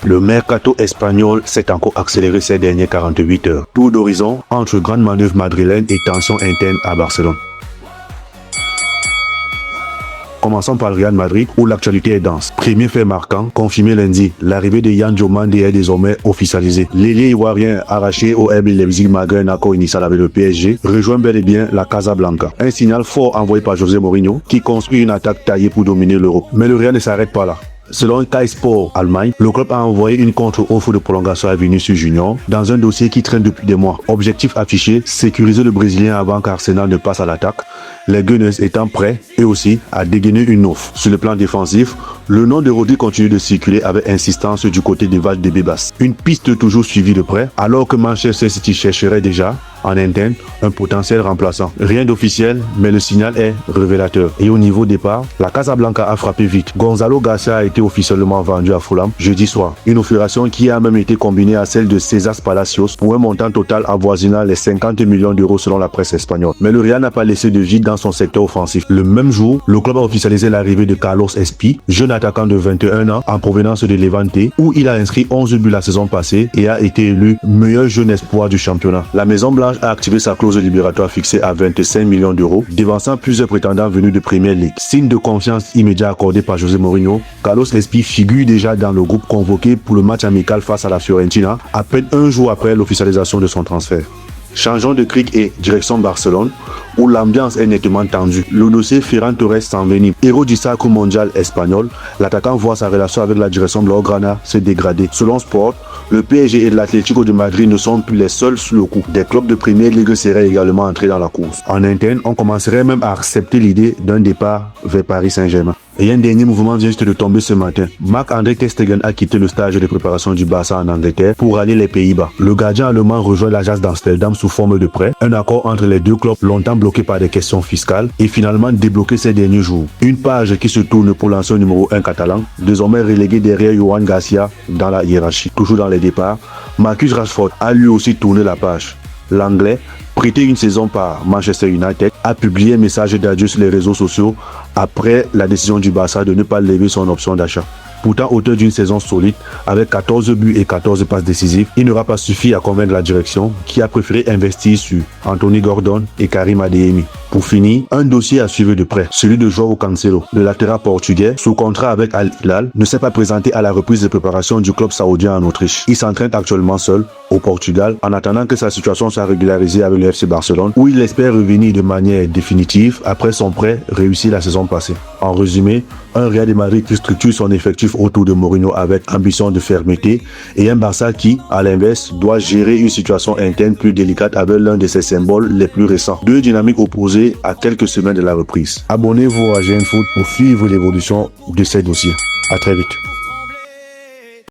Le mercato espagnol s'est encore accéléré ces dernières 48 heures. Tour d'horizon entre grande manœuvre madrilène et tension interne à Barcelone. Commençons par le Real Madrid où l'actualité est dense. Premier fait marquant, confirmé lundi, l'arrivée de Yan Diomande est désormais officialisée. L'ailier ivoirien arraché au RB Leipzig malgré un accord initial avec le PSG rejoint bel et bien la Casablanca. Un signal fort envoyé par José Mourinho qui construit une attaque taillée pour dominer l'Europe. Mais le Real ne s'arrête pas là. Selon Sky Sport Allemagne, le club a envoyé une contre-offre de prolongation à Vinicius Junior dans un dossier qui traîne depuis des mois. Objectif affiché, sécuriser le Brésilien avant qu'Arsenal ne passe à l'attaque, les Gunners étant prêts, eux aussi, à dégainer une offre. Sur le plan défensif, le nom de Rodri continue de circuler avec insistance du côté des Val de Bebas. Une piste toujours suivie de près, alors que Manchester City chercherait déjà, en interne, un potentiel remplaçant. Rien d'officiel, mais le signal est révélateur. Et au niveau départ, la Casablanca a frappé vite. Gonzalo Garcia a été officiellement vendu à Fulham jeudi soir. Une opération qui a même été combinée à celle de César Palacios pour un montant total avoisinant les 50 millions d'euros selon la presse espagnole. Mais le Real n'a pas laissé de vide dans son secteur offensif. Le même jour, le club a officialisé l'arrivée de Carlos Espí, jeune attaquant de 21 ans en provenance de Levante, où il a inscrit 11 buts la saison passée et a été élu meilleur jeune espoir du championnat. La Maison Blanche a activé sa clause libératoire fixée à 25 millions d'euros, devançant plusieurs prétendants venus de Premier League. Signe de confiance immédiat accordé par José Mourinho, Carlos Espí figure déjà dans le groupe convoqué pour le match amical face à la Fiorentina, à peine un jour après l'officialisation de son transfert. Changeons de cric et direction Barcelone, où l'ambiance est nettement tendue. Le dossier Ferran Torres s'envenime. Héros du sacre mondial espagnol, l'attaquant voit sa relation avec la direction Blaugrana se dégrader. Selon Sport, le PSG et l'Atlético de Madrid ne sont plus les seuls sous le coup. Des clubs de Premier League seraient également entrés dans la course. En interne, on commencerait même à accepter l'idée d'un départ vers Paris Saint-Germain. Et un dernier mouvement vient juste de tomber ce matin. Marc-André ter Stegen a quitté le stage de préparation du Barça en Angleterre pour aller les Pays-Bas. Le gardien allemand rejoint l'Ajax d'Amsterdam sous forme de prêt. Un accord entre les deux clubs longtemps bloqué par des questions fiscales et finalement débloqué ces derniers jours. Une page qui se tourne pour l'ancien numéro 1 catalan, désormais relégué derrière Johan Garcia dans la hiérarchie. Toujours dans les départs, Marcus Rashford a lui aussi tourné la page. L'Anglais, prêté une saison par Manchester United, a publié un message d'adieu sur les réseaux sociaux après la décision du Barça de ne pas lever son option d'achat. Pourtant auteur d'une saison solide, avec 14 buts et 14 passes décisives, il n'aura pas suffi à convaincre la direction qui a préféré investir sur Anthony Gordon et Karim Adeyemi. Pour finir, un dossier à suivre de près, celui de João Cancelo, le latéral portugais, sous contrat avec Al Hilal, ne s'est pas présenté à la reprise de préparation du club saoudien en Autriche. Il s'entraîne actuellement seul au Portugal en attendant que sa situation soit régularisée avec le FC Barcelone, où il espère revenir de manière définitive après son prêt réussi la saison passée. En résumé, un Real de Madrid qui structure son effectif autour de Mourinho avec ambition de fermeté et un Barça qui, à l'inverse, doit gérer une situation interne plus délicate avec l'un de ses symboles les plus récents. Deux dynamiques opposées à quelques semaines de la reprise. Abonnez-vous à GN Foot pour suivre l'évolution de ces dossiers. À très vite.